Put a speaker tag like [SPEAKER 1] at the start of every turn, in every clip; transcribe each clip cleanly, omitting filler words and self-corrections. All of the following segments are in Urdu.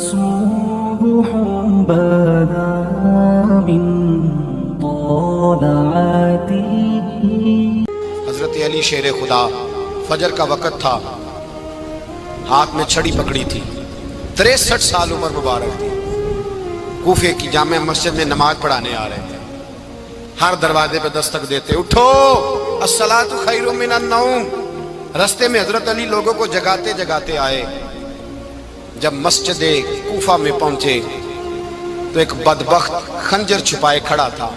[SPEAKER 1] صبح بدا من طلعته.
[SPEAKER 2] حضرت علی شیر خدا، فجر کا وقت تھا، ہاتھ میں چھڑی پکڑی تھی، 63 سال عمر مبارک تھی، کوفے کی جامع مسجد میں نماز پڑھانے آ رہے تھے، ہر دروازے پہ دستک دیتے، اٹھو الصلاۃ خیر من النوم. رستے میں حضرت علی لوگوں کو جگاتے جگاتے آئے. جب مسجد کوفہ میں پہنچے تو ایک بدبخت خنجر چھپائے کھڑا تھا،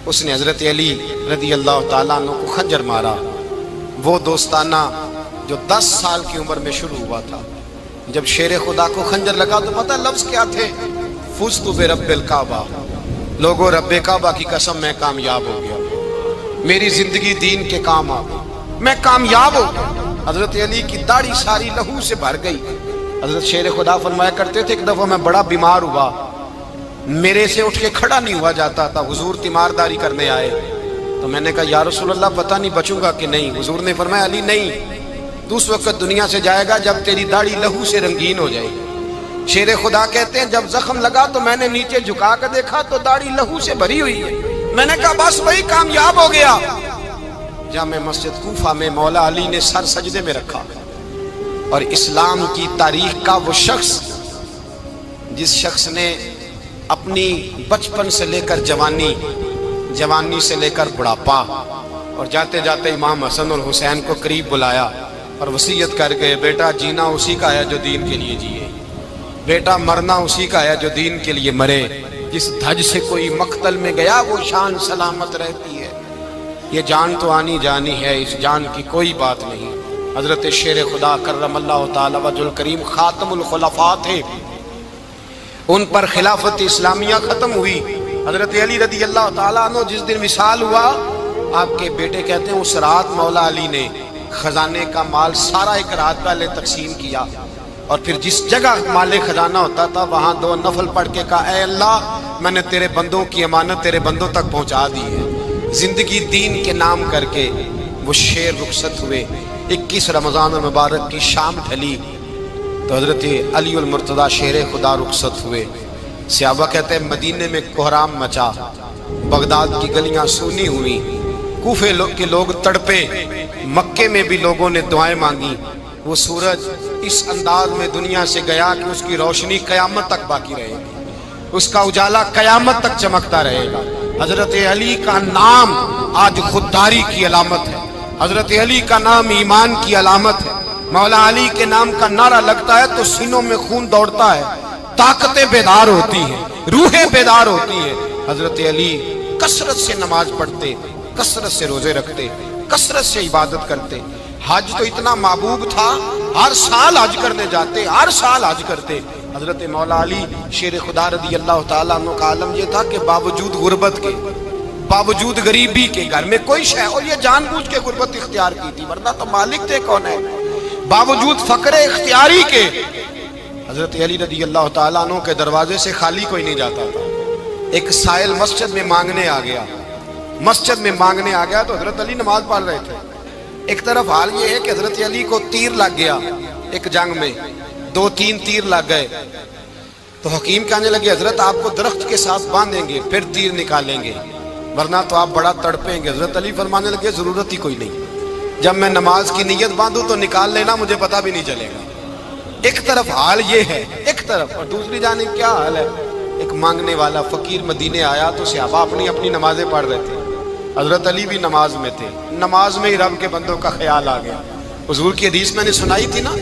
[SPEAKER 2] اس نے حضرت علی رضی اللہ تعالیٰ عنہ کو خنجر مارا. وہ دوستانہ جو 10 سال کی عمر میں شروع ہوا تھا. جب شیر خدا کو خنجر لگا تو پتہ لفظ کیا تھے؟ فزت برب الکعبہ. لوگوں، رب کعبہ کی قسم میں کامیاب ہو گیا، میری زندگی دین کے کام آ گئی، میں کامیاب ہو گیا. حضرت علی کی داڑھی ساری لہو سے بھر گئی. حضرت شیر خدا فرمایا کرتے تھے ایک دفعہ میں بڑا بیمار ہوا، میرے سے اٹھ کے کھڑا نہیں ہوا جاتا تھا. حضور تیمارداری کرنے آئے تو میں نے کہا یا رسول اللہ پتہ نہیں بچوں گا کہ نہیں. حضور نے فرمایا علی نہیں، تو اس وقت دنیا سے جائے گا جب تیری داڑھی لہو سے رنگین ہو جائے. شیر خدا کہتے ہیں جب زخم لگا تو میں نے نیچے جھکا کر دیکھا تو داڑھی لہو سے بھری ہوئی ہے. میں نے کہا بس وہی کامیاب ہو گیا. جامع مسجد کوفہ میں مولا علی نے سر سجدے میں رکھا، اور اسلام کی تاریخ کا وہ شخص جس شخص نے اپنی بچپن سے لے کر جوانی، جوانی سے لے کر بڑھاپا، اور جاتے جاتے امام حسن اور حسین کو قریب بلایا اور وصیت کر گئے بیٹا جینا اسی کا ہے جو دین کے لیے جیے، بیٹا مرنا اسی کا ہے جو دین کے لیے مرے. جس دھج سے کوئی مقتل میں گیا وہ شان سلامت رہتی ہے. یہ جان تو آنی جانی ہے، اس جان کی کوئی بات نہیں. حضرت شیر خدا کرم اللہ تعالی وجہ الکریم خاتم الخلفاء تھے، ان پر خلافت اسلامیہ ختم ہوئی. حضرت علی رضی اللہ تعالیٰ عنہ جس دن وصال ہوا، آپ کے بیٹے کہتے ہیں اس رات مولا علی نے خزانے کا مال سارا ایک رات پہلے تقسیم کیا، اور پھر جس جگہ مال خزانہ ہوتا تھا وہاں 2 نفل پڑھ کے کہا اے اللہ میں نے تیرے بندوں کی امانت تیرے بندوں تک پہنچا دی ہے. زندگی دین کے نام کر کے وہ شیر رخصت ہوئے. 21 رمضان المبارک کی شام ڈھلی تو حضرت علی المرتضیٰ شیر خدا رخصت ہوئے. صحابہ کہتے ہیں مدینے میں کوہرام مچا، بغداد کی گلیاں سونی ہوئی، کوفے کے لوگ تڑپے، مکے میں بھی لوگوں نے دعائیں مانگی. وہ سورج اس انداز میں دنیا سے گیا کہ اس کی روشنی قیامت تک باقی رہے گی، اس کا اجالا قیامت تک چمکتا رہے گا. حضرت علی کا نام آج خودداری کی علامت ہے، حضرت علی کا نام ایمان کی علامت ہے. مولا علی کے نام کا نعرہ لگتا ہے تو سینوں میں خون دوڑتا ہے، طاقتیں بیدار ہوتی ہیں، روحیں بیدار ہوتی ہیں. حضرت علی کثرت سے نماز پڑھتے، کثرت سے روزے رکھتے، کثرت سے عبادت کرتے. حج تو اتنا محبوب تھا، ہر سال حج کرنے جاتے، ہر سال حج کرتے. حضرت مولا علی شیر خدا رضی اللہ تعالیٰ عنہ کا عالم یہ تھا کہ باوجود غربت کے، باوجود غریبی کے، گھر میں کوئی شے، اور یہ جان بوجھ کے غربت اختیار کی تھی ورنہ تو مالک تھے کون ہے، باوجود فقر اختیاری کے حضرت علی رضی اللہ تعالیٰ عنہ کے دروازے سے خالی کوئی نہیں جاتا تھا. ایک سائل مسجد میں مانگنے آ گیا، مسجد میں مانگنے آ گیا تو حضرت علی نماز پڑھ رہے تھے. ایک طرف حال یہ ہے کہ حضرت علی کو تیر لگ گیا ایک جنگ میں، 2-3 تیر لگ گئے تو حکیم کہنے لگے حضرت آپ کو درخت کے ساتھ باندھیں گے پھر تیر نکالیں گے ورنہ تو آپ بڑا تڑپیں گے. حضرت علی فرمانے لگے ضرورت ہی کوئی نہیں، جب میں نماز کی نیت باندھوں تو نکال لینا، مجھے پتہ بھی نہیں چلے گا. ایک طرف حال یہ ہے، ایک طرف، اور دوسری جانب کیا حال ہے؟ ایک مانگنے والا فقیر مدینے آیا تو صحابہ اپنی اپنی نمازیں پڑھ رہے تھے، حضرت علی بھی نماز میں تھے. نماز میں ہی رب کے بندوں کا خیال آ گیا. حضور کی حدیث میں نے سنائی تھی نا،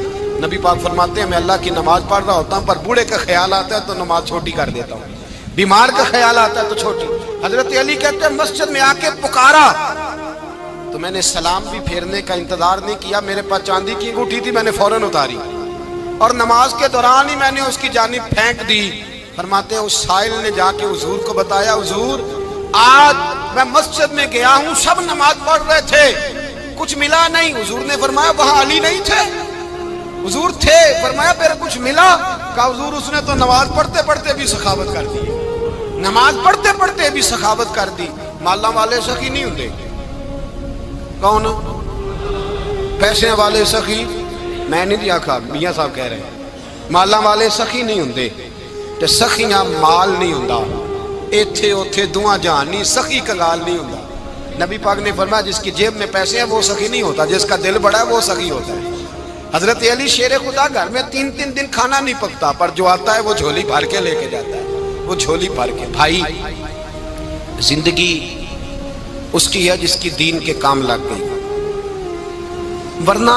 [SPEAKER 2] نبی پاک فرماتے ہیں میں اللہ کی نماز پڑھ رہا ہوتا ہوں پر بوڑھے کا خیال آتا ہے تو نماز چھوٹی کر دیتا ہوں، بیمار کا خیال آتا ہے تو چھوٹی. حضرت علی کہتے ہیں مسجد میں آ کے پکارا تو میں نے سلام بھی پھیرنے کا انتظار نہیں کیا، میرے پاس چاندی کی انگوٹھی تھی، میں نے فوراً اتاری اور نماز کے دوران ہی میں نے اس کی جانب پھینک دی. فرماتے ہیں اس سائل نے جا کے حضور کو بتایا حضور آج میں مسجد میں گیا ہوں، سب نماز پڑھ رہے تھے، کچھ ملا نہیں. حضور نے فرمایا وہاں علی نہیں تھے؟ حضور تھے. فرمایا پھر کچھ ملا؟ کہا حضور اس نے تو نماز پڑھتے پڑھتے بھی سخاوت کر دی، نماز پڑھتے پڑھتے بھی سخاوت کر دی. مالا والے سخی نہیں ہوتے، کون پیسے والے سخی؟ میں نہیں دیا کھا، میاں صاحب کہہ رہے ہیں مالاں والے سخی نہیں ہوندے تے سخیاں مال نہیں ہوندا، ایتھے اوتھے دواں جہان نہیں، سخی کنگال نہیں ہوندا۔ نبی پاک نے فرمایا جس کی جیب میں پیسے ہیں وہ سخی نہیں ہوتا، جس کا دل بڑا ہے وہ سخی ہوتا ہے۔ حضرت علی شیر خدا گھر میں 3 دن کھانا نہیں پکتا، پر جو آتا ہے وہ جھولی بھر کے لے کے جاتا ہے، وہ جھولی بھر کے۔ بھائی زندگی اس کی ہے جس کی دین کے کام لگ گئی، ورنہ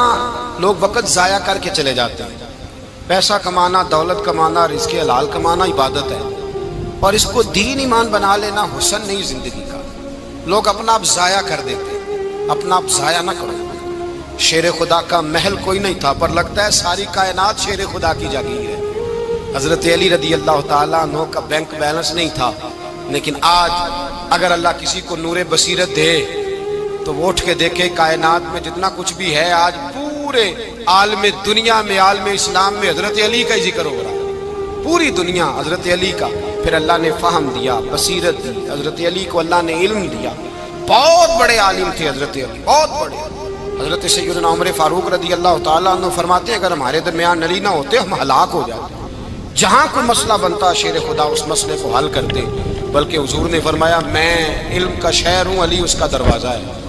[SPEAKER 2] لوگ وقت ضائع کر کے چلے جاتے ہیں۔ پیسہ کمانا، دولت کمانا، رزق حلال کمانا عبادت ہے، اور اس کو دین ایمان بنا لینا حسن نہیں زندگی کا۔ لوگ اپنا آپ ضائع کر دیتے، اپنا آپ ضائع نہ کرو۔ شیر خدا کا محل کوئی نہیں تھا، پر لگتا ہے ساری کائنات شیر خدا کی جاگیر ہے۔ حضرت علی رضی اللہ تعالیٰ عنہ کا بینک بیلنس نہیں تھا، لیکن آج اگر اللہ کسی کو نور بصیرت دے تو وہ اٹھ کے دیکھے کائنات میں جتنا کچھ بھی ہے، آج پورے عالم دنیا میں، عالم اسلام میں حضرت علی کا ہی ذکر ہو رہا ہے، پوری دنیا حضرت علی کا۔ پھر اللہ نے فہم دیا، بصیرت دی، حضرت علی کو اللہ نے علم دیا۔ بہت بڑے عالم تھے حضرت علی، بہت بڑے۔ حضرت سیدنا عمر فاروق رضی اللہ تعالیٰ عنہ فرماتے ہیں اگر ہمارے درمیان علی نہ ہوتے ہم ہلاک ہو جاتے، جہاں کوئی مسئلہ بنتا شیر خدا اس مسئلے کو حل کرتے، بلکہ حضور نے فرمایا میں علم کا شہر ہوں، علی اس کا دروازہ ہے۔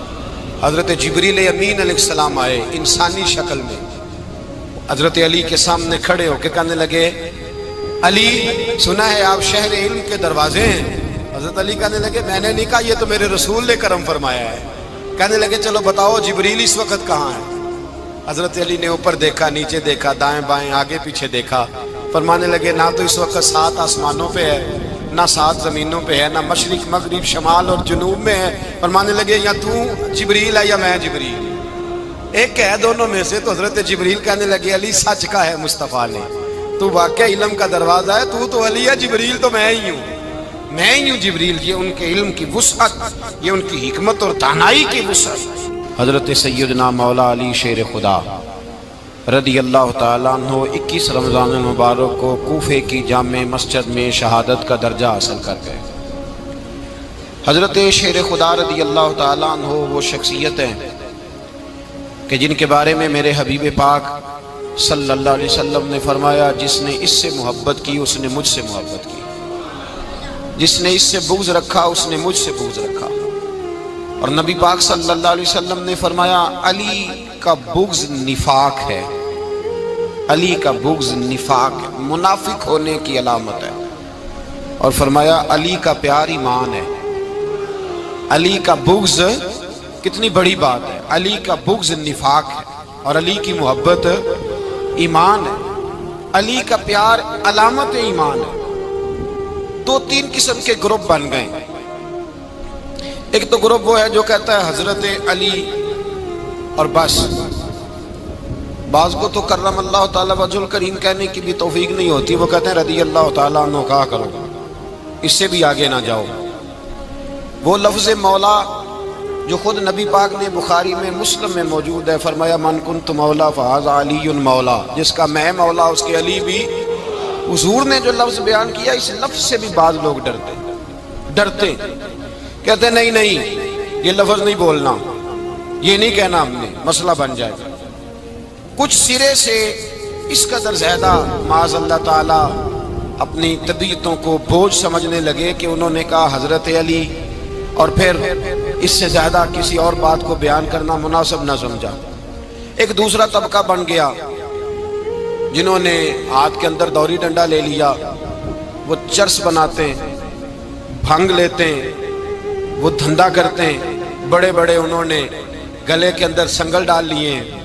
[SPEAKER 2] حضرت جبریل امین علیہ السلام آئے انسانی شکل میں، حضرت علی کے سامنے کھڑے ہو کے کہنے لگے علی سنا ہے آپ شہر علم کے دروازے ہیں؟ حضرت علی کہنے لگے میں نے نہیں کہا، یہ تو میرے رسول نے کرم فرمایا ہے۔ کہنے لگے چلو بتاؤ جبریل اس وقت کہاں ہے؟ حضرت علی نے اوپر دیکھا، نیچے دیکھا، دائیں بائیں آگے پیچھے دیکھا، فرمانے لگے نہ تو اس وقت 7 آسمانوں پہ ہے، نہ 7 زمینوں پہ ہے، نہ مشرق مغرب شمال اور جنوب میں ہے۔ فرمانے لگے یا تو جبریل ہے یا میں جبریل، ایک ہے دونوں میں سے۔ تو حضرت جبریل کہنے لگے علی سچ کا ہے مصطفیٰ نے، تو واقعہ علم کا دروازہ ہے، تو علی ہے، جبریل تو میں ہی ہوں، میں ہی ہوں جبریل۔ یہ ان کے علم کی وسعت، یہ ان کی حکمت اور دانائی کی وسعت۔ حضرت سیدنا مولا علی شیر خدا رضی اللہ تعالیٰ عنہ 21 رمضان المبارک کو کوفے کی جامع مسجد میں شہادت کا درجہ حاصل کر گئے۔ حضرت شیر خدا رضی اللہ تعالیٰ عنہ وہ شخصیت ہیں کہ جن کے بارے میں میرے حبیب پاک صلی اللہ علیہ وسلم نے فرمایا جس نے اس سے محبت کی اس نے مجھ سے محبت کی، جس نے اس سے بغض رکھا اس نے مجھ سے بغض رکھا۔ اور نبی پاک صلی اللہ علیہ وسلم نے فرمایا علی کا بغض نفاق ہے، علی کا بغض نفاق ہے، منافق ہونے کی علامت ہے۔ اور فرمایا علی کا پیار ایمان ہے، علی کا بغض کتنی بڑی بات ہے، علی کا بغض نفاق ہے اور علی کی محبت ایمان ہے، علی کا پیار علامت ایمان ہے۔ 2-3 قسم کے گروپ بن گئے۔ ایک تو گروپ وہ ہے جو کہتا ہے حضرت علی اور بس، بعض کو تو کرم اللہ تعالیٰ وجہ الکریم کہنے کی بھی توفیق نہیں ہوتی، وہ کہتے ہیں رضی اللہ تعالیٰ عنہ کہا کرو، اس سے بھی آگے نہ جاؤ۔ وہ لفظ مولا جو خود نبی پاک نے بخاری میں مسلم میں موجود ہے، فرمایا من کنت مولا فہذا علی مولا، جس کا میں مولا اس کے علی بھی۔ حضور نے جو لفظ بیان کیا اس لفظ سے بھی بعض لوگ ڈرتے کہتے نہیں یہ لفظ نہیں بولنا، یہ نہیں کہنا ہم نے، مسئلہ بن جائے گا۔ کچھ سرے سے اس قدر زیادہ معاذ اللہ تعالی اپنی طبیعتوں کو بوجھ سمجھنے لگے کہ انہوں نے کہا حضرت علی، اور پھر اس سے زیادہ کسی اور بات کو بیان کرنا مناسب نہ سمجھا۔ ایک دوسرا طبقہ بن گیا جنہوں نے ہاتھ کے اندر دوری ڈنڈا لے لیا، وہ چرس بناتے ہیں، بھنگ لیتے ہیں، وہ دھندا کرتے ہیں، بڑے بڑے انہوں نے گلے کے اندر سنگل ڈال لیے ہیں،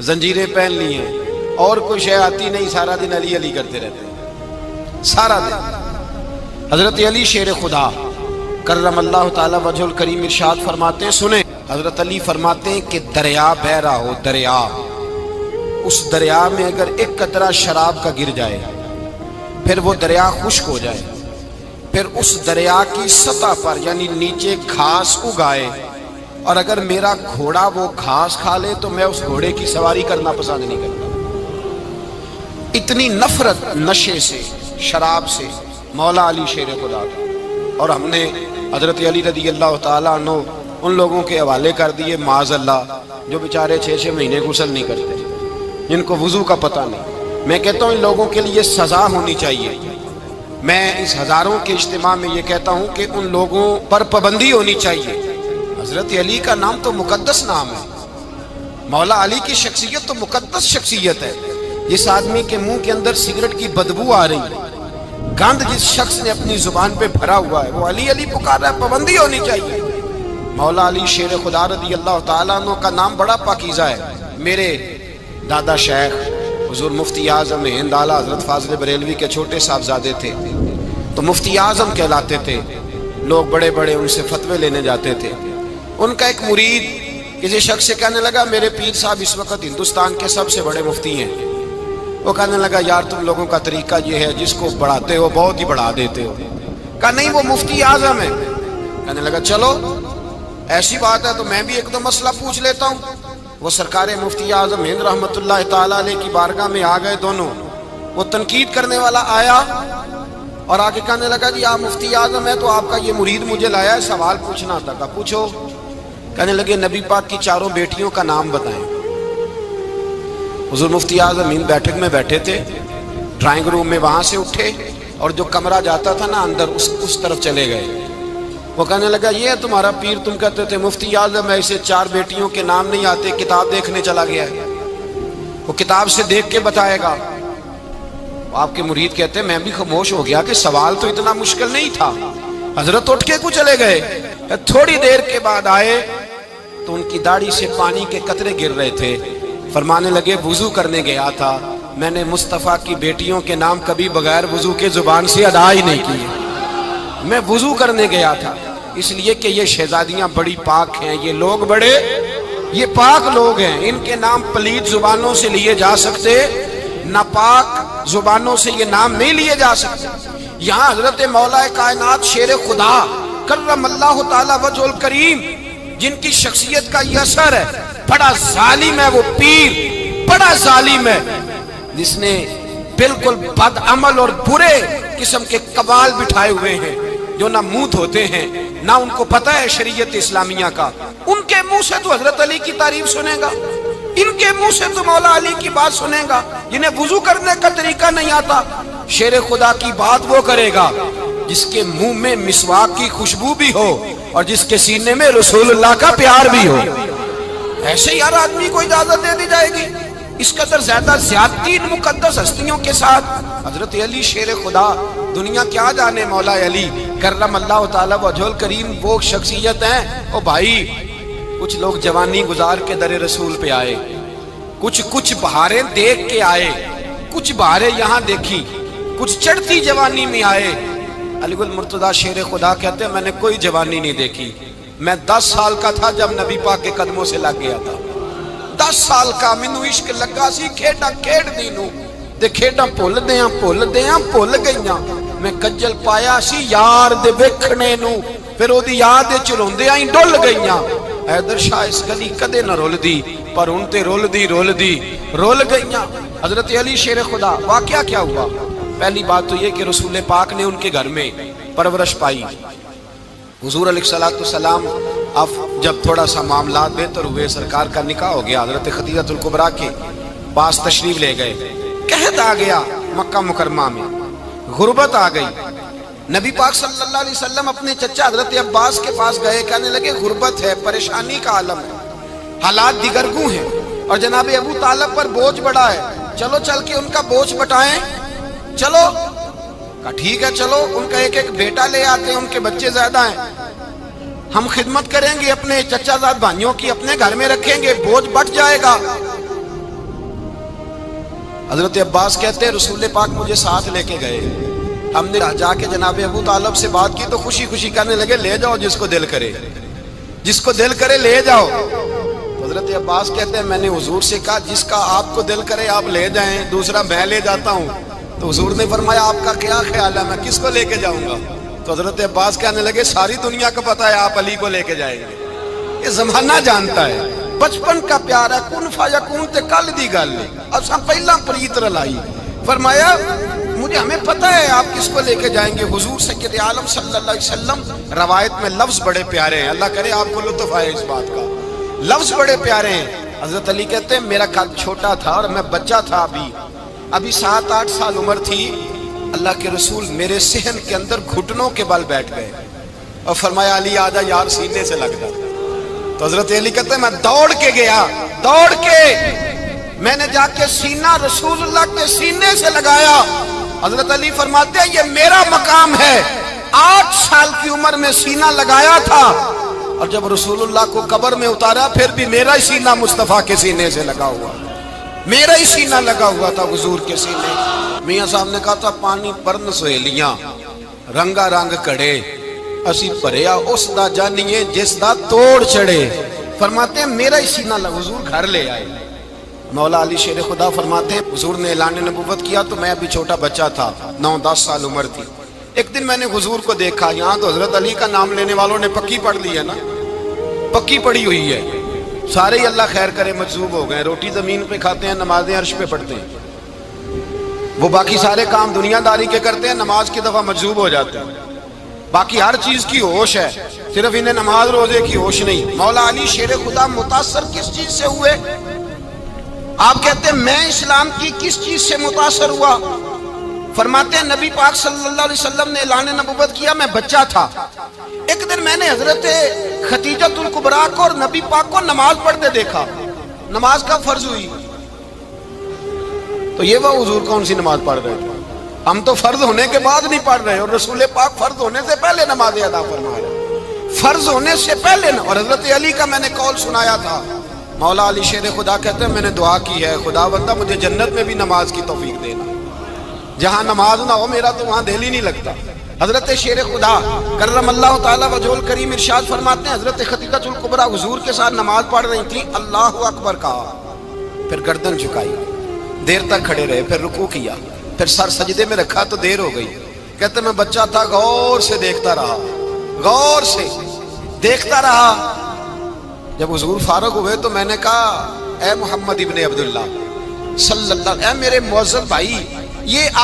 [SPEAKER 2] زنجیریں پہن لی ہیں، اور کوئی شے آتی نہیں، سارا دن علی علی کرتے رہتے ہیں سارا دن۔ حضرت علی شیر خدا کرم اللہ تعالی وجہ الکریم ارشاد فرماتے ہیں، سنیں، حضرت علی فرماتے ہیں کہ دریا بہ رہا ہو، دریا، اس دریا میں اگر ایک قطرہ شراب کا گر جائے پھر وہ دریا خشک ہو جائے، پھر اس دریا کی سطح پر یعنی نیچے گھاس اگائے، اور اگر میرا گھوڑا وہ گھاس کھا لے تو میں اس گھوڑے کی سواری کرنا پسند نہیں کرتا۔ اتنی نفرت نشے سے، شراب سے مولا علی شیر خدا تھا۔ اور ہم نے حضرت علی رضی اللہ تعالیٰ عنہ ان لوگوں کے حوالے کر دیے معاذ اللہ جو بیچارے 6 مہینے غسل نہیں کرتے، جن کو وضو کا پتہ نہیں۔ میں کہتا ہوں ان لوگوں کے لیے سزا ہونی چاہیے. میں اس ہزاروں کے اجتماع میں یہ کہتا ہوں کہ ان لوگوں پر پابندی ہونی چاہیے. حضرت علی کا نام تو مقدس نام ہے. مولا علی کی شخصیت تو مقدس شخصیت ہے. جس آدمی کے منہ کے اندر سگریٹ کی بدبو آ رہی ہے، گند جس شخص نے اپنی زبان پہ بھرا ہوا ہے، وہ علی علی پکار رہا ہے. پابندی ہونی چاہیے. مولا علی شیر خدا رضی اللہ تعالیٰ عنہ کا نام بڑا پاکیزہ ہے. میرے دادا شیخ حضور مفتی اعظم ہند اعلیٰ حضرت فاضل بریلوی کے چھوٹے صاحبزادے تھے، تو مفتی اعظم کہلاتے تھے. لوگ بڑے بڑے ان سے فتوے لینے جاتے تھے. ان کا ایک مرید کسی شخص سے کہنے لگا میرے پیر صاحب اس وقت ہندوستان کے سب سے بڑے مفتی ہیں. وہ کہنے لگا یار تم لوگوں کا طریقہ یہ ہے جس کو بڑھاتے ہو بہت ہی بڑھا دیتے ہو. کہا نہیں وہ مفتی اعظم ہے. کہنے لگا چلو ایسی بات ہے تو میں بھی ایک دو مسئلہ پوچھ لیتا ہوں. وہ سرکار مفتی اعظم ہند رحمت اللہ تعالیٰ علیہ کی بارگاہ میں آ گئے دونوں. وہ تنقید کرنے والا آیا اور آ کے کہنے لگا جی آپ مفتی اعظم ہے تو آپ کا یہ مرید مجھے لایا ہے سوال پوچھنا تھا. کہا پوچھو. کہنے لگے نبی پاک کی چاروں بیٹیوں کا نام بتائیں. حضور مفتی اعظم ہند بیٹھک میں بیٹھے تھے، ڈرائنگ روم میں وہاں سے اٹھے اور جو کمرہ جاتا تھا نا اندر اس طرف چلے گئے. وہ کہنے لگا یہ ہے تمہارا پیر، تم کہتے تھے مفتی اعظم ایسے چار بیٹیوں کے نام نہیں آتے، کتاب دیکھنے چلا گیا ہے، وہ کتاب سے دیکھ کے بتائے گا. آپ کے مرید کہتے ہیں میں بھی خاموش ہو گیا کہ سوال تو اتنا مشکل نہیں تھا. حضرت اٹھ کے کو چلے گئے. تھوڑی دیر کے بعد آئے تو ان کی داڑھی سے پانی کے قطرے گر رہے تھے. فرمانے لگے وضو کرنے گیا تھا، میں نے مصطفیٰ کی بیٹیوں کے نام کبھی بغیر وضو کے زبان سے ادا ہی نہیں کیے. میں وضو کرنے گیا تھا اس لیے کہ یہ شہزادیاں بڑی پاک ہیں، یہ لوگ بڑے یہ پاک لوگ ہیں، ان کے نام پلید زبانوں سے لیے جا سکتے، ناپاک زبانوں سے یہ نام نہیں لیے جا سکتے. یہاں حضرت مولا کائنات شیر خدا کرم اللہ تعالی وجہ الکریم جن کی شخصیت کا یہ اثر ہے، بڑا ظالم ہے وہ پیر، بڑا ظالم ہے جس نے بالکل بد عمل اور برے قسم کے قبال بٹھائے ہوئے ہیں جو نہ منہ دھوتے ہیں نہ ان کو پتہ ہے شریعت اسلامیہ کا. ان کے منہ سے تو حضرت علی کی تعریف سنے گا، ان کے منہ سے تو مولا علی کی بات سنے گا. جنہیں وضو کرنے کا طریقہ نہیں آتا، شیر خدا کی بات وہ کرے گا جس کے منہ میں مسواک کی خوشبو بھی ہو اور جس کے سینے میں رسول اللہ کا پیار بھی ہو. ایسے ہی ہر آدمی کو اجازت دے دی جائے گی؟ اس قدر زیادہ زیادتی ان مقدس ہستیوں کے ساتھ. حضرت علی شیر خدا، دنیا کیا جانے مولا علی کرم اللہ تعالی وجہ الکریم وہ شخصیت ہیں. او بھائی کچھ لوگ جوانی گزار کے در رسول پہ آئے، کچھ بہاریں دیکھ کے آئے، کچھ بہاریں یہاں دیکھی، کچھ چڑھتی جوانی میں آئے. علی گل مرتضیٰ شیر خدا کہتے ہیں میں نے کوئی جوانی نہیں دیکھی. میں 10 سال کا تھا جب نبی پاک کے قدموں سے لگ گیا تھا. 10 سال کا مینوں عشق لگا سی، کھیڈا کھیڈ دی نوں تے کھیڈاں بھول بھول گئیاں. میں کجل پایا سی یار دے ویکھنے نوں، پھر او دی یاد وچ روندیاں ہی ڈل گئیاں. حیدر شاہ اس گلی کدے نہ رول دی پر ہن تے رول گئیاں. حضرت علی شیر خدا، واقعہ کیا ہوا؟ پہلی بات تو یہ کہ رسول پاک نے ان کے گھر میں پرورش پائی. حضور علیہ السلام اب جب تھوڑا سا معاملات بہتر ہوئے، سرکار کا نکاح ہو گیا، حضرت خدیجہ الکبریٰ کے پاس تشریف لے گئے. قحط آ گیا مکہ مکرمہ میں، غربت آ گئی. نبی پاک صلی اللہ علیہ وسلم اپنے چچا حضرت عباس کے پاس گئے، کہنے لگے غربت ہے، پریشانی کا عالم ہے، حالات دیگرگوں ہیں اور جناب ابو طالب پر بوجھ بڑا ہے، چلو چل کے ان کا بوجھ بٹائیں. چلو کہا ٹھیک ہے چلو، ان کا ایک بیٹا لے آتے ہیں، ان کے بچے زیادہ ہیں، ہم خدمت کریں گے اپنے چچا زاد بھائیوں کی، اپنے گھر میں رکھیں گے، بوجھ بٹ جائے گا. حضرت عباس کہتے ہیں رسول پاک مجھے ساتھ لے کے گئے. ہم نے جا کے جناب ابو طالب سے بات کی تو خوشی خوشی کہنے لگے لے جاؤ جس کو دل کرے لے جاؤ. حضرت عباس کہتے ہیں میں نے حضور سے کہا جس کا آپ کو دل کرے آپ لے جائیں، دوسرا میں لے جاتا ہوں. تو حضور نے فرمایا آپ کا کیا خیال ہے، میں کس کو لے کے جاؤں گا؟ تو حضرت عباس کہنے لگے ساری دنیا کو پتا ہے آپ علی کو لے کے جائیں گے، یہ زمانہ جانتا ہے، بچپن کا پیار ہے، کن فیکون تے کل دی گل ہے، اب سب پہلا پریت رلائی. فرمایا ہمیں پتہ ہے آپ کس کو لے کے جائیں گے، حضور سید عالم صلی اللہ علیہ وسلم. روایت میں لفظ بڑے پیارے ہیں، اللہ کرے آپ کو لطف آئے اس بات کا، لفظ بڑے پیارے ہیں. حضرت علی کہتے ہیں میرا قد چھوٹا تھا اور میں بچہ تھا ابھی، ابھی 7-8 سال عمر تھی، اللہ کے رسول میرے صحن کے اندر گھٹنوں کے بل بیٹھ گئے اور فرمایا علی آجا یار سینے سے لگ جا۔ تو حضرت علی کہتے ہیں میں دوڑ کے گیا، دوڑ کے میں نے جا کے سینہ رسول اللہ کے سینے سے لگایا۔ حضرت علی فرماتے ہیں یہ میرا مقام ہے، 8 سال کی عمر میں سینہ لگایا تھا، اور جب رسول اللہ کو قبر میں اتارا پھر بھی میرا ہی سینہ مصطفیٰ کے سینے سے لگا ہوا، میرا ہی سینہ لگا ہوا تھا حضور کے سینے۔ میاں صاحب نے کہا تھا پانی پرن سہیلیاں رنگا رنگ کڑے، اسی پریا اس دا جانیے جس دا توڑ چڑھے۔ فرماتے ہیں میرا ہی سینہ لگا، حضور گھر لے آئے۔ مولا علی شیر خدا فرماتے ہیں حضور نے اعلان نبوت کیا تو میں ابھی چھوٹا بچہ تھا، 9-10 سال عمر تھی۔ ایک دن میں نے حضور کو دیکھا، یہاں تو حضرت علی کا نام لینے والوں نے پکی پڑھ لی ہے نا، پکی پڑھی ہوئی ہے، سارے ہی اللہ خیر کرے مجذوب ہو گئے، روٹی زمین پہ کھاتے ہیں، نمازیں عرش پہ پڑھتے ہیں، وہ باقی سارے کام دنیا داری کے کرتے ہیں، نماز کی دفعہ مجذوب ہو جاتے ہیں، باقی ہر چیز کی ہوش ہے، صرف انہیں نماز روزے کی ہوش نہیں۔ مولا علی شیر خدا متاثر کس چیز سے ہوئے؟ آپ کہتے ہیں میں اسلام کی کس چیز سے متاثر ہوا؟ فرماتے ہیں نبی پاک صلی اللہ علیہ وسلم نے اعلان نبوت کیا، میں بچہ تھا، ایک دن میں نے حضرت خدیجۃ الکبریٰ کو اور نبی پاک کو نماز پڑھتے دیکھا، نماز کا فرض ہوئی تو یہ وہ حضور کون سی نماز پڑھ رہے تھے؟ ہم تو فرض ہونے کے بعد نہیں پڑھ رہے، اور رسول پاک فرض ہونے سے پہلے نماز ادا فرما رہے، فرض ہونے سے پہلے۔ اور حضرت علی کا میں نے قول سنایا تھا، مولا علی شیر خدا کہتے ہیں میں نے دعا کی ہے خدا بندہ مجھے جنت میں بھی نماز کی توفیق دینا، جہاں نماز نہ ہو میرا تو وہاں دل ہی نہیں لگتا۔ حضرت شیر خدا کرم اللہ تعالیٰ وجہہ کریم ارشاد فرماتے ہیں حضرت خدیجۃ الکبریٰ حضور کے ساتھ نماز پڑھ رہی تھیں، اللہ اکبر کہا، پھر گردن جھکائی، دیر تک کھڑے رہے، پھر رکوع کیا، پھر سر سجدے میں رکھا تو دیر ہو گئی۔ کہتے میں بچہ تھا، غور سے دیکھتا رہا، غور سے دیکھتا رہا۔ جب حضور فارغ ہوئے تو میں نے کہا اے محمد ابن عبداللہ صلی اللہ، اے میرے معزز بھائی، یہ